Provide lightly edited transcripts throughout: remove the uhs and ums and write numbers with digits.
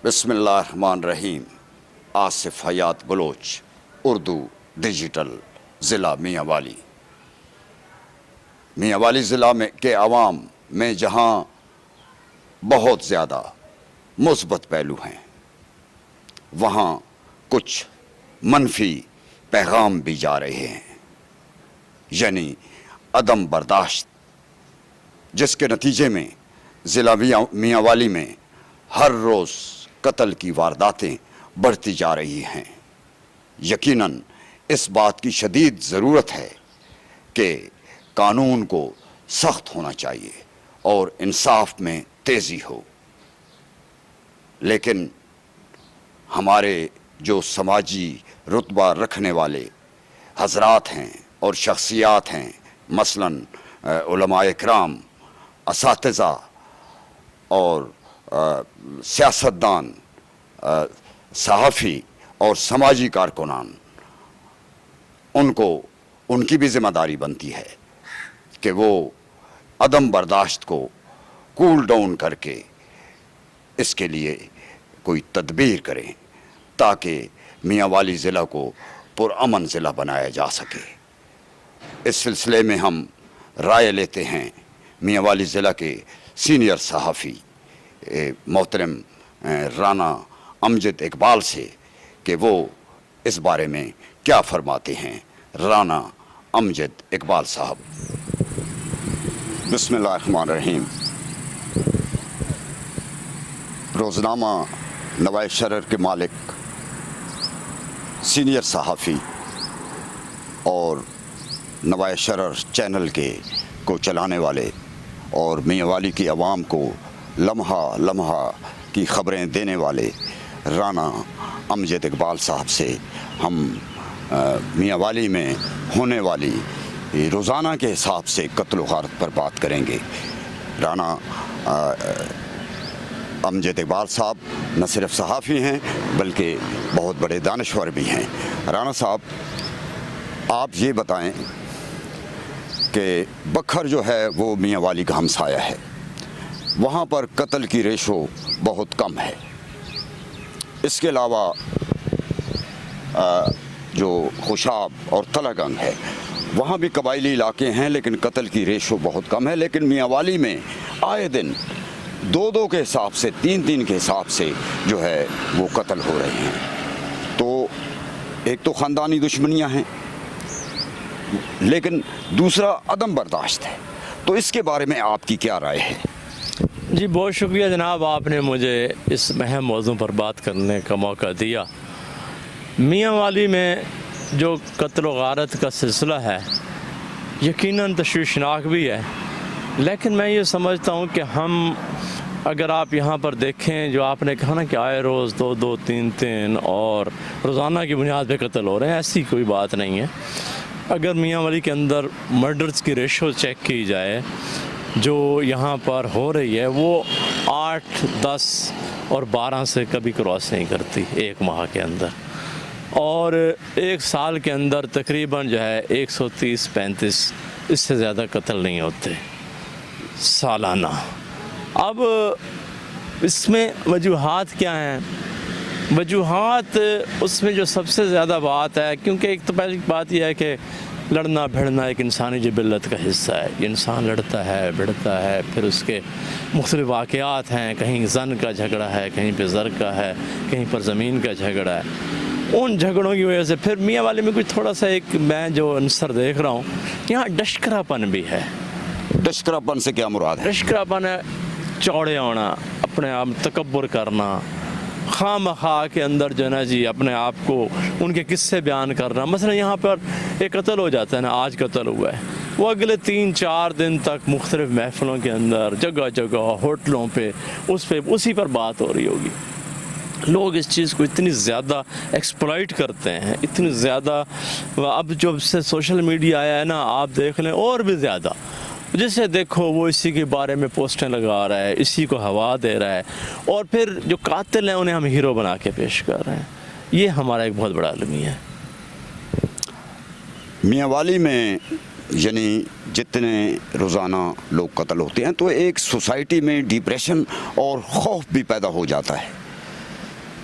بسم اللہ الرحمن الرحیم۔ آصف حیات بلوچ، اردو ڈیجیٹل، ضلع میاں والی۔ میاں والی ضلع میں کے عوام میں جہاں بہت زیادہ مثبت پہلو ہیں، وہاں کچھ منفی پیغام بھی جا رہے ہیں، یعنی عدم برداشت، جس کے نتیجے میں ضلع میاں والی میں ہر روز قتل کی وارداتیں بڑھتی جا رہی ہیں۔ یقیناً اس بات کی شدید ضرورت ہے کہ قانون کو سخت ہونا چاہیے اور انصاف میں تیزی ہو، لیکن ہمارے جو سماجی رتبہ رکھنے والے حضرات ہیں اور شخصیات ہیں، مثلاً علماء اکرام، اساتذہ اور سیاستدان، صحافی اور سماجی کارکنان، ان کی بھی ذمہ داری بنتی ہے کہ وہ عدم برداشت کو کول ڈاؤن کر کے اس کے لیے کوئی تدبیر کریں تاکہ میاں والی ضلع کو پرامن ضلع بنایا جا سکے۔ اس سلسلے میں ہم رائے لیتے ہیں میاں والی ضلع کے سینئر صحافی محترم رانا امجد اقبال سے کہ وہ اس بارے میں کیا فرماتے ہیں۔ رانا امجد اقبال صاحب۔ بسم اللہ الرحمن الرحیم۔ روزنامہ نوائے شرر کے مالک، سینئر صحافی اور نوائے شرر چینل کو چلانے والے اور میاں والی کی عوام کو لمحہ لمحہ کی خبریں دینے والے رانا امجد اقبال صاحب سے ہم میاں والی میں ہونے والی روزانہ کے حساب سے قتل و غارت پر بات کریں گے۔ رانا امجد اقبال صاحب نہ صرف صحافی ہیں بلکہ بہت بڑے دانشور بھی ہیں۔ رانا صاحب، آپ یہ بتائیں کہ بکھر جو ہے وہ میاں والی کا ہمسایہ ہے، وہاں پر قتل کی ریشو بہت کم ہے۔ اس کے علاوہ جو خوشاب اور تلہ گنگ ہے وہاں بھی قبائلی علاقے ہیں لیکن قتل کی ریشو بہت کم ہے، لیکن میاں والی میں آئے دن 2 کے حساب سے 3 کے حساب سے جو ہے وہ قتل ہو رہے ہیں۔ تو ایک تو خاندانی دشمنیاں ہیں، لیکن دوسرا عدم برداشت ہے۔ تو اس کے بارے میں آپ کی کیا رائے ہے؟ جی بہت شکریہ جناب، آپ نے مجھے اس اہم موضوع پر بات کرنے کا موقع دیا۔ میاں والی میں جو قتل و غارت کا سلسلہ ہے یقیناً تشویشناک بھی ہے، لیکن میں یہ سمجھتا ہوں کہ ہم اگر آپ یہاں پر دیکھیں، جو آپ نے کہا نا کہ آئے روز 2 3 اور روزانہ کی بنیاد پہ قتل ہو رہے ہیں، ایسی کوئی بات نہیں ہے۔ اگر میاں والی کے اندر مرڈرز کی ریشو چیک کی جائے جو یہاں پر ہو رہی ہے، وہ 8 10 اور 12 سے کبھی کراس نہیں کرتی ایک ماہ کے اندر، اور ایک سال کے اندر تقریباً جو ہے 130 35 اس سے زیادہ قتل نہیں ہوتے سالانہ۔ اب اس میں وجوہات کیا ہیں؟ وجوہات اس میں جو سب سے زیادہ بات ہے، کیونکہ ایک تو پہلی بات یہ ہے کہ لڑنا بھڑنا ایک انسانی جبلت کا حصہ ہے۔ یہ انسان لڑتا ہے بھڑتا ہے، پھر اس کے مختلف واقعات ہیں، کہیں زن کا جھگڑا ہے، کہیں پہ زر کا ہے، کہیں پر زمین کا جھگڑا ہے۔ ان جھگڑوں کی وجہ سے پھر میاں والے میں کچھ تھوڑا سا ایک میں جو عنصر دیکھ رہا ہوں، یہاں ڈشکرا پن بھی ہے۔ ڈشکرا پن سے کیا مراد ہے؟ ڈشکرا پن ہے چوڑے ہونا، اپنے آپ تکبر کرنا، خواہ مخواہ کے اندر جو ہے نا جی اپنے آپ کو ان کے قصے بیان کرنا۔ مثلا یہاں پر ایک قتل ہو جاتا ہے نا، آج قتل ہوا ہے، وہ اگلے 3 4 دن تک مختلف محفلوں کے اندر، جگہ جگہ ہوٹلوں پہ اسی پر بات ہو رہی ہوگی۔ لوگ اس چیز کو اتنی زیادہ ایکسپلائٹ کرتے ہیں، اتنی زیادہ، اب جب سے سوشل میڈیا آیا ہے نا، آپ دیکھ لیں اور بھی زیادہ، جسے دیکھو وہ اسی کے بارے میں پوسٹیں لگا رہا ہے، اسی کو ہوا دے رہا ہے، اور پھر جو قاتل ہیں انہیں ہم ہیرو بنا کے پیش کر رہے ہیں۔ یہ ہمارا ایک بہت بڑا المیہ ہے۔ میاں والی میں یعنی جتنے روزانہ لوگ قتل ہوتے ہیں تو ایک سوسائٹی میں ڈپریشن اور خوف بھی پیدا ہو جاتا ہے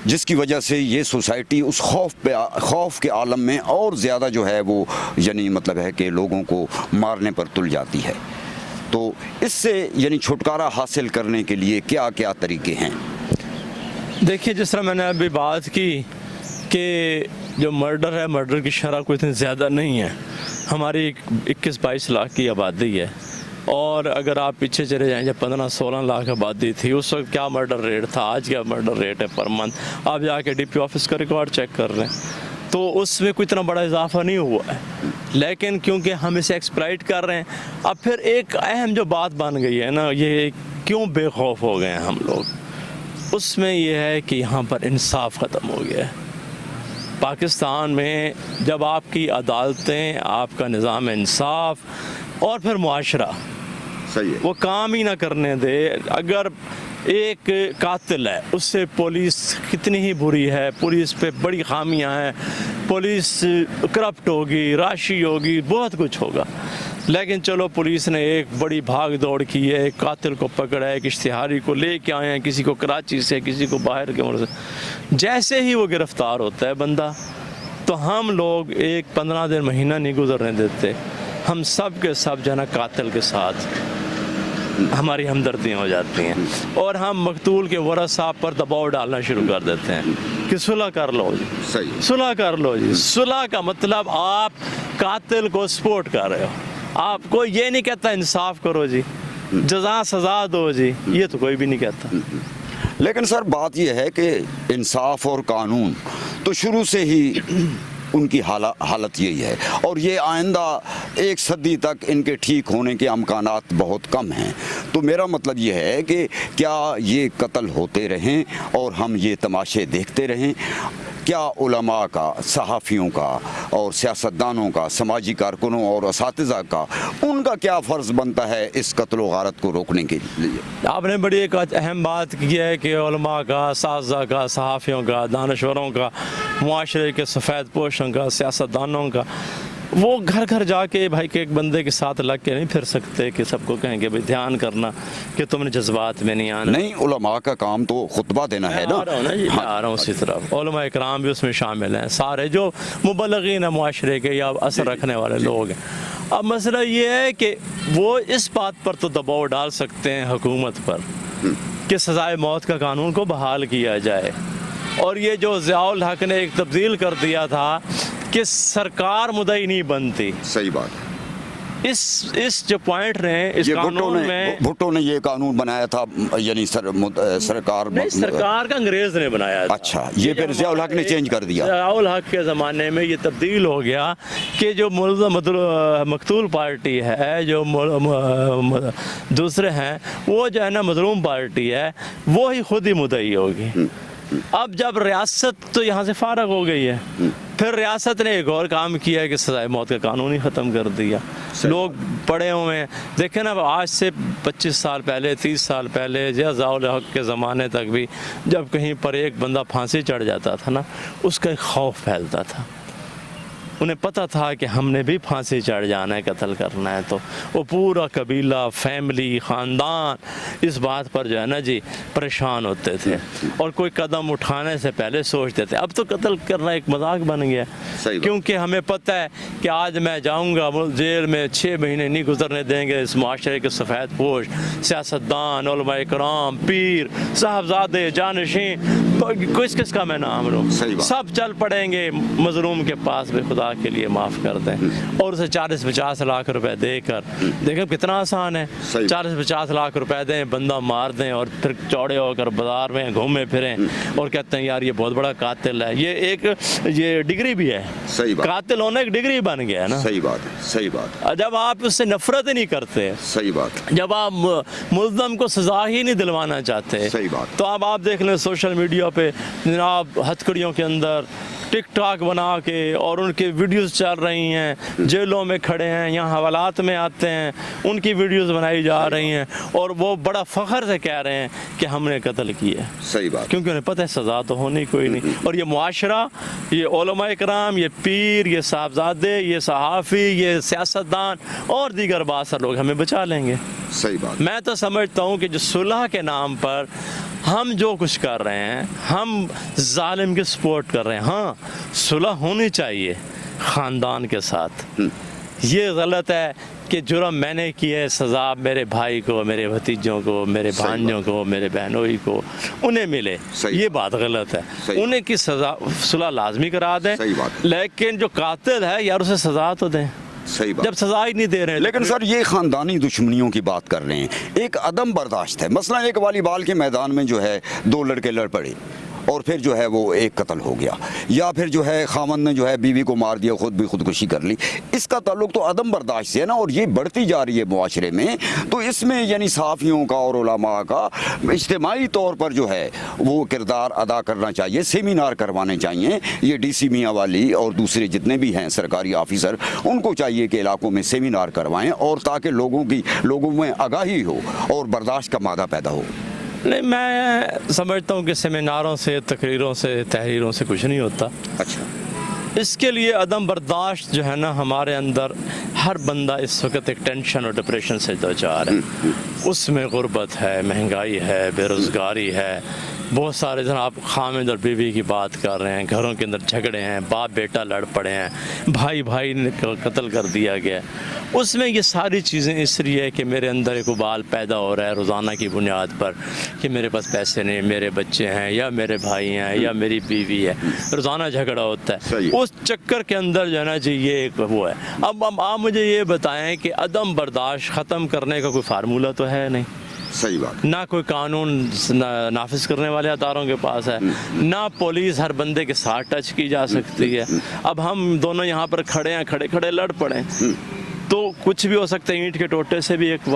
جس کی وجہ سے یہ سوسائٹی اس خوف کے عالم میں اور زیادہ جو ہے وہ یعنی مطلب ہے کہ لوگوں کو مارنے پر تل جاتی ہے. تو اس سے یعنی چھٹکارا حاصل کرنے کے لیے کیا کیا طریقے ہیں؟ دیکھیے جس طرح میں نے ابھی بات کی کہ جو مرڈر ہے، مرڈر کی شرح کوئی اتنی زیادہ نہیں ہے. ہماری 21-22 لاکھ کی آبادی ہے، اور اگر آپ پیچھے چلے جائیں جب 15-16 لاکھ آبادی تھی اس وقت کیا مرڈر ریٹ تھا، آج کیا مرڈر ریٹ ہے پر منتھ. آپ جا کے ڈی پی آفس کا ریکارڈ چیک کر رہے ہیں تو اس میں کوئی اتنا بڑا اضافہ نہیں ہوا ہے، لیکن کیونکہ ہم اسے ایکسپلائٹ کر رہے ہیں. اب پھر ایک اہم جو بات بن گئی ہے نا، یہ کیوں بے خوف ہو گئے ہیں ہم لوگ، اس میں یہ ہے کہ یہاں پر انصاف ختم ہو گیا ہے. پاکستان میں جب آپ کی عدالتیں، آپ کا نظام انصاف اور پھر معاشرہ صحیح ہے وہ کام ہی نہ کرنے دے. اگر ایک قاتل ہے، اس سے پولیس کتنی ہی بری ہے، پولیس پہ بڑی خامیاں ہیں، پولیس کرپٹ ہوگی، راشی ہوگی، بہت کچھ ہوگا، لیکن چلو پولیس نے ایک بڑی بھاگ دوڑ کی ہے، ایک قاتل کو پکڑا ہے، ایک اشتہاری کو لے کے آئے ہیں، کسی کو کراچی سے، کسی کو باہر کے ملک سے. جیسے ہی وہ گرفتار ہوتا ہے بندہ، تو ہم لوگ ایک 15 دن مہینہ نہیں گزرنے دیتے، ہم سب کے سب جو ہے نا قاتل کے ساتھ ہماری ہمدردیاں ہو جاتی ہیں، اور ہم مقتول کے ورثاء پر دباؤ ڈالنا شروع کر دیتے ہیں کہ صلح کر لو جی، صحیح صلح کر لو جی. صلح کا مطلب آپ قاتل کو سپورٹ کر رہے ہو، آپ کو یہ نہیں کہتا انصاف کرو جی، جزا سزا دو جی، یہ تو کوئی بھی نہیں کہتا. لیکن سر بات یہ ہے کہ انصاف اور قانون تو شروع سے ہی ان کی حالت یہی ہے، اور یہ آئندہ 1 صدی تک ان کے ٹھیک ہونے کے امکانات بہت کم ہیں. تو میرا مطلب یہ ہے کہ کیا یہ قتل ہوتے رہیں اور ہم یہ تماشے دیکھتے رہیں؟ کیا علماء کا، صحافیوں کا اور سیاستدانوں کا، سماجی کارکنوں اور اساتذہ کا، ان کا کیا فرض بنتا ہے اس قتل و غارت کو روکنے کے لیے؟ آپ نے بڑی ایک اہم بات کی ہے کہ علماء کا، اساتذہ کا، صحافیوں کا، دانشوروں کا، معاشرے کے سفید پوشوں کا، سیاستدانوں کا. وہ گھر گھر جا کے بھائی کہ ایک بندے کے ساتھ لگ کے نہیں پھر سکتے کہ سب کو کہیں گے بھائی دھیان کرنا کہ تم نے جذبات میں نہیں آنا. نہیں، علماء کا کام تو خطبہ دینا ہے نا. میں آ رہا ہوں اسی طرف. علماء اکرام بھی اس میں شامل ہیں، سارے جو مبلغین ہیں معاشرے کے یا اثر رکھنے والے لوگ ہیں. اب مسئلہ یہ ہے کہ وہ اس بات پر تو دباؤ ڈال سکتے ہیں حکومت پر کہ سزائے موت کا قانون کو بحال کیا جائے، اور یہ جو ضیاء الحق نے ایک تبدیل کر دیا تھا کہ سرکار مدعی نہیں بنتی. صحیح بات ہے. اس جو پوائنٹ رہے اس قانون میں، بھٹو نے یہ قانون بنایا تھا، یعنی سرکار نہیں، سرکار کا انگریز نے بنایا تھا. اچھا، یہ پھر ضیاء الحق نے چینج کر دیا. ضیاء الحق کے زمانے میں یہ تبدیل ہو گیا کہ جو مقتول پارٹی ہے، جو دوسرے ہیں، وہ جو ہے نا مظلوم پارٹی ہے، وہ ہی خود ہی مدعی ہوگی. اب جب ریاست تو یہاں سے فارغ ہو گئی ہے، پھر ریاست نے ایک اور کام کیا ہے کہ سزائے موت کا قانون ہی ختم کر دیا. لوگ پڑے ہوئے ہیں، دیکھیں نا آج سے 25 سال پہلے، 30 سال پہلے ضیاء الحق کے زمانے تک بھی جب کہیں پر ایک بندہ پھانسی چڑھ جاتا تھا نا، اس کا ایک خوف پھیلتا تھا. انہیں پتہ تھا کہ ہم نے بھی پھانسی چڑھ جانا ہے، قتل کرنا ہے، تو وہ پورا قبیلہ، فیملی، خاندان اس بات پر جو ہے نا جی پریشان ہوتے تھے، اور کوئی قدم اٹھانے سے پہلے سوچتے تھے. اب تو قتل کرنا ایک مذاق بن گیا، کیونکہ ہمیں پتہ ہے کہ آج میں جاؤں گا جیل میں 6 مہینے نہیں گزرنے دیں گے اس معاشرے کے سفید پوش، سیاستدان، علماء اکرام، پیر، صاحبزادے، جانشین، کس کا میں نام لوں، سب چل پڑیں گے مظلوم کے پاس بھی خدا کے لیے معاف کر دیں، اور اسے 40-50 لاکھ روپے دے کر، دیکھیں کتنا آسان ہے، 40-50 لاکھ روپے دیں، بندہ مار دیں، اور پھر چوڑے ہو کر بازار میں گھومے پھریں اور کہتے ہیں یار یہ بہت بڑا قاتل ہے. یہ ڈگری بھی ہے، قاتل ہونا ایک ڈگری بن گیا ہے نا. صحیح بات ہے، صحیح بات. جب آپ اس سے نفرت ہی نہیں کرتے، صحیح بات، جب آپ ملزم کو سزا ہی نہیں دلوانا چاہتے، صحیح بات، تو اب آپ دیکھ لیں سوشل میڈیا پہ جناب ہتھکڑیوں کے اندر ٹک ٹاک بنا کے اور ان کی ویڈیوز چل رہی ہیں، جیلوں میں کھڑے ہیں، یہاں حوالات میں آتے ہیں، ان کی ویڈیوز بنائی جا رہی ہیں، اور وہ بڑا فخر سے کہہ رہے ہیں کہ ہم نے قتل کیا. صحیح بات، کیونکہ انہیں پتہ ہے سزا تو ہونی کوئی نہیں. اور یہ معاشرہ، یہ علماء اکرام، یہ پیر، یہ صاحبزادے، یہ صحافی، یہ سیاستدان اور دیگر باسر لوگ ہمیں بچا لیں گے. صحیح بات. میں تو سمجھتا ہوں کہ جو صلح کے نام پر ہم جو کچھ کر رہے ہیں ہم ظالم کی سپورٹ کر رہے ہیں. ہاں صلح ہونی چاہیے خاندان کے ساتھ. یہ غلط ہے کہ جرم میں نے کی ہے سزا میرے بھائی کو, میرے بھتیجوں کو, میرے بھانجوں کو, میرے بہنوئی کو انہیں ملے. یہ بات غلط ہے. انہیں کی سزا صلح لازمی کرا دیں, لیکن جو قاتل ہے یار اسے سزا تو دیں. صحیح بات. جب سزا ہی نہیں دے رہے ہیں. لیکن سر یہ خاندانی دشمنیوں کی بات کر رہے ہیں, ایک عدم برداشت ہے. مثلا ایک والی بال کے میدان میں جو ہے 2 لڑکے لڑ پڑے اور پھر جو ہے وہ ایک قتل ہو گیا, یا پھر جو ہے خامن نے جو ہے بیوی کو مار دیا, خود بھی خودکشی کر لی. اس کا تعلق تو عدم برداشت سے ہے نا, اور یہ بڑھتی جا رہی ہے معاشرے میں. تو اس میں یعنی صحافیوں کا اور علماء کا اجتماعی طور پر جو ہے وہ کردار ادا کرنا چاہیے. سیمینار کروانے چاہیے. یہ ڈی سی میاں والی اور دوسرے جتنے بھی ہیں سرکاری آفیسر, ان کو چاہیے کہ علاقوں میں سیمینار کروائیں, اور تاکہ لوگوں میں آگاہی ہو اور برداشت کا مادہ پیدا ہو. نہیں, میں سمجھتا ہوں کہ سیمیناروں سے, تقریروں سے, تحریروں سے کچھ نہیں ہوتا. اچھا. اس کے لیے عدم برداشت جو ہے نا ہمارے اندر, ہر بندہ اس وقت ایک ٹینشن اور ڈپریشن سے دوچار ہے. اس میں غربت ہے, مہنگائی ہے, بے روزگاری ہے, بہت سارے جناب خامد اور بیوی کی بات کر رہے ہیں, گھروں کے اندر جھگڑے ہیں, باپ بیٹا لڑ پڑے ہیں, بھائی نے قتل کر دیا گیا. اس میں یہ ساری چیزیں اس لیے کہ میرے اندر ایک ابال پیدا ہو رہا ہے روزانہ کی بنیاد پر کہ میرے پاس پیسے نہیں, میرے بچے ہیں, یا میرے بھائی ہیں, یا میری بیوی ہے. روزانہ جھگڑا ہوتا ہے. اس چکر کے اندر جو ہے نا جی یہ ایک وہ ہے. اب آپ مجھے یہ بتائیں کہ عدم برداشت ختم کرنے کا کوئی فارمولہ تو ہے نہیں. صحیح بات. نہ کوئی قانون نافذ کرنے والے اداروں کے پاس ہے, نہ پولیس ہر بندے کے ساتھ ٹچ کی جا سکتی ہے. اب ہم دونوں یہاں پر کھڑے ہیں, کھڑے لڑ پڑے تو کچھ بھی ہو سکتا ہے. اینٹ کے ٹوٹے سے بھی ایک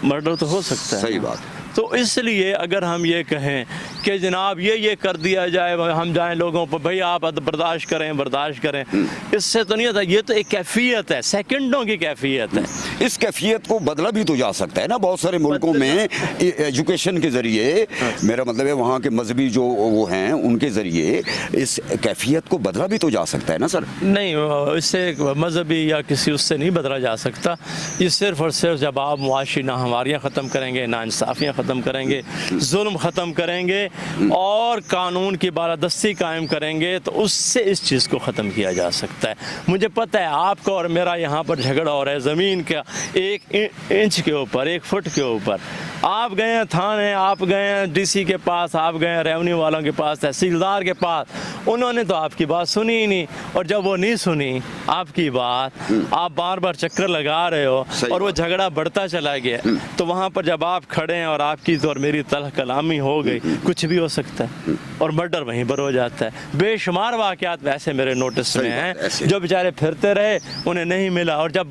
مرڈر تو ہو سکتا ہے. صحیح بات. تو اس لیے اگر ہم یہ کہیں کہ جناب یہ کر دیا جائے, ہم جائیں لوگوں پر بھئی آپ برداشت کریں, اس سے تو نہیں ہوتا. یہ تو ایک کیفیت ہے, سیکنڈوں کی کیفیت ہے. اس کیفیت کو بدلا بھی تو جا سکتا ہے نا. بہت سارے ملکوں میں ایجوکیشن کے ذریعے, میرا مطلب ہے وہاں کے مذہبی جو وہ ہیں ان کے ذریعے اس کیفیت کو بدلا بھی تو جا سکتا ہے نا سر. نہیں, اس سے مذہبی یا کسی اس سے نہیں بدلا جا سکتا. یہ صرف اور صرف جب آپ معاشی نہ ہماریاں ختم کریں گے, نہ انصافیاں ختم کریں گے, ظلم ختم کریں گے اور قانون کی بالادستی قائم کریں گے, تو اس سے اس چیز کو ختم کیا جا سکتا ہے. مجھے پتہ ہے آپ کا اور میرا یہاں پر جھگڑا ہو رہا ہے زمین کا 1 انچ کے اوپر, 1 فٹ کے اوپر. آپ گئے ہیں تھانے, آپ گئے ہیں ڈی سی کے پاس, آپ گئے ہیں ریونیو والوں کے پاس, تحصیلدار کے پاس, انہوں نے تو آپ کی بات سنی ہی نہیں. اور جب وہ نہیں سنی آپ کی بات, آپ بار بار چکر لگا رہے ہو اور وہ جھگڑا بڑھتا چلا گیا, تو وہاں پر جب آپ کھڑے ہیں اور آپ کی تو اور میری تلخ کلامی ہو گئی, کچھ بھی ہو سکتا ہے اور مرڈر وہیں پر ہو جاتا ہے. بے شمار واقعات ویسے میرے نوٹس میں ہیں جو بیچارے پھرتے رہے, انہیں نہیں ملا, اور جب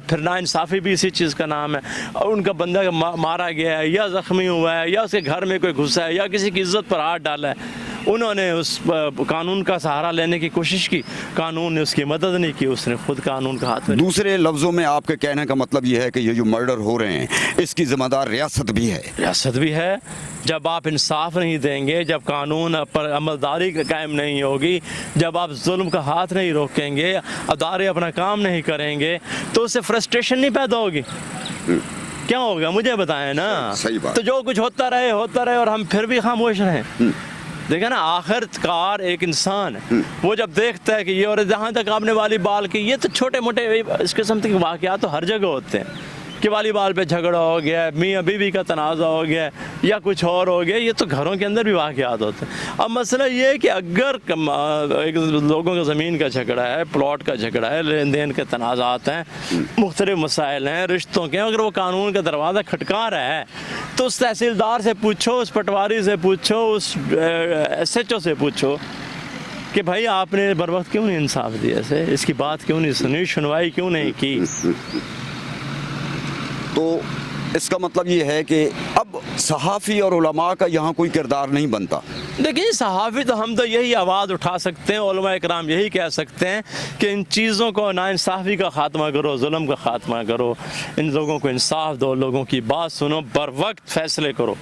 پھر ناانصافی بھی اسی چیز کا نام ہے, اور ان کا بندہ مارا گیا ہے یا زخمی ہوا ہے یا اس کے گھر میں کوئی گھسا ہے یا کسی کی عزت پر ہاتھ ڈالا ہے, انہوں نے اس قانون کا سہارا لینے کی کوشش کی, قانون نے اس کی مدد نہیں کی, اس نے خود قانون کا ہاتھ میں. دوسرے لفظوں میں آپ کے کہنے کا مطلب یہ ہے کہ یہ جو مرڈر ہو رہے ہیں اس کی ذمہ دار ریاست بھی ہے. ریاست بھی ہے. جب آپ انصاف نہیں دیں گے, جب قانون پر عملداری قائم نہیں ہوگی, جب آپ ظلم کا ہاتھ نہیں روکیں گے, ادارے اپنا کام نہیں کریں گے, تو اس سے فرسٹریشن نہیں پیدا ہوگی. کیا ہوگا مجھے بتائیں نا. تو جو کچھ ہوتا رہے اور ہم پھر بھی خاموش رہیں. دیکھیں نا, آخر کار ایک انسان وہ جب دیکھتا ہے کہ یہ, اور جہاں تک آپ نے والی بال کی, یہ تو چھوٹے موٹے اس قسم کے واقعات تو ہر جگہ ہوتے ہیں کہ والی بال پہ جھگڑا ہو گیا, میاں بیوی کا تنازع ہو گیا یا کچھ اور ہو گیا. یہ تو گھروں کے اندر بھی واقعات ہوتے ہیں. اب مسئلہ یہ ہے کہ اگر لوگوں کا زمین کا جھگڑا ہے, پلاٹ کا جھگڑا ہے, لین دین کے تنازعات ہیں, مختلف مسائل ہیں رشتوں کے, اگر وہ قانون کا دروازہ کھٹکا رہا ہے تو اس تحصیلدار سے پوچھو, اس پٹواری سے پوچھو, اس ایس ایچ او سے پوچھو کہ بھائی آپ نے بر وقت کیوں نہیں انصاف دیا, اسے اس کی بات کیوں نہیں سنی, سنوائی کیوں نہیں کی. تو اس کا مطلب یہ ہے کہ اب صحافی اور علماء کا یہاں کوئی کردار نہیں بنتا. دیکھیں, صحافی تو ہم تو یہی آواز اٹھا سکتے ہیں, علماء اکرام یہی کہہ سکتے ہیں کہ ان چیزوں کو, ناانصافی کا خاتمہ کرو, ظلم کا خاتمہ کرو, ان لوگوں کو انصاف دو, لوگوں کی بات سنو, بر وقت فیصلے کرو.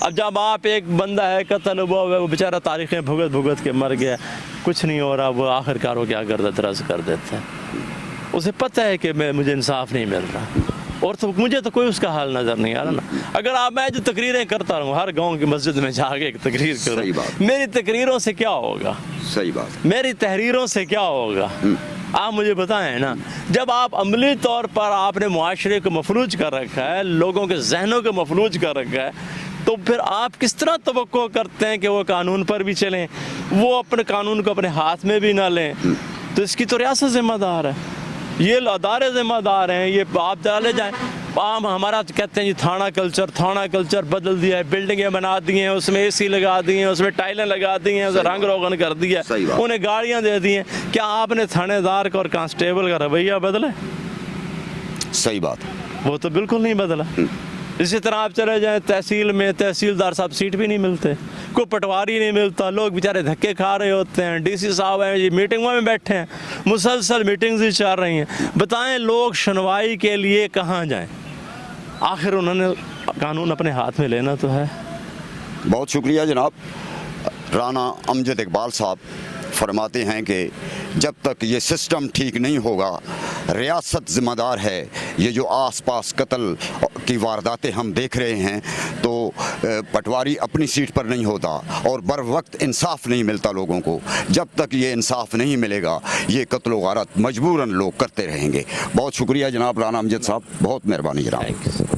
اب جب آپ ایک بندہ ہے قتل ہوا, وہ بیچارہ تاریخیں بھگت کے مر گیا, کچھ نہیں ہو رہا, وہ آخر کار وہ کیا کرتا, درز کر دیتا ہے. اسے پتہ ہے کہ مجھے انصاف نہیں مل رہا, اور تو مجھے تو کوئی اس کا حل نظر نہیں آ رہا نا. اگر آپ میں جو تقریریں کرتا رہوں ہر گاؤں کی مسجد میں جا کے ایک تقریر صحیح کروں, بات. میری تقریروں سے کیا ہوگا, صحیح بات. میری تحریروں سے کیا ہوگا؟ آپ مجھے بتائیں نا. جب آپ عملی طور پر آپ نے معاشرے کو مفلوج کر رکھا ہے, لوگوں کے ذہنوں کو مفلوج کر رکھا ہے, تو پھر آپ کس طرح توقع کرتے ہیں کہ وہ قانون پر بھی چلیں, وہ اپنے قانون کو اپنے ہاتھ میں بھی نہ لیں؟ تو اس کی تو ریاست ذمہ دار ہے, یہ ادارے ذمہ دار ہیں. یہ آپ ڈالے جائیں. عام ہمارا کہتے ہیں جی تھانہ کلچر بدل دیا ہے, بلڈنگیں بنا دی ہیں, اس میں اے سی لگا دی ہیں, اس میں ٹائلیں لگا دی ہیں, اسے رنگ روغن کر دیا, انہیں گاڑیاں دے دی ہیں. کیا آپ نے تھانے دار کا اور کانسٹیبل کا رویہ بدلا؟ صحیح بات. وہ تو بالکل نہیں بدلا. اسی طرح آپ چلے جائیں تحصیل میں, تحصیلدار صاحب سیٹ بھی نہیں ملتے, کوئی پٹواری نہیں ملتا, لوگ بیچارے دھکے کھا رہے ہوتے ہیں. ڈی سی صاحب ہیں جی میٹنگوں میں بیٹھے ہیں, مسلسل میٹنگز ہی چل رہی ہیں. بتائیں لوگ سنوائی کے لیے کہاں جائیں؟ آخر انہوں نے قانون اپنے ہاتھ میں لینا تو ہے. بہت شکریہ جناب. رانا امجد اقبال صاحب فرماتے ہیں کہ جب تک یہ سسٹم ٹھیک نہیں ہوگا, ریاست ذمہ دار ہے. یہ جو آس پاس قتل کی وارداتیں ہم دیکھ رہے ہیں, تو پٹواری اپنی سیٹ پر نہیں ہوتا اور بر وقت انصاف نہیں ملتا لوگوں کو. جب تک یہ انصاف نہیں ملے گا, یہ قتل و غارت مجبوراً لوگ کرتے رہیں گے. بہت شکریہ جناب رانا امجد صاحب, بہت مہربانی جناب.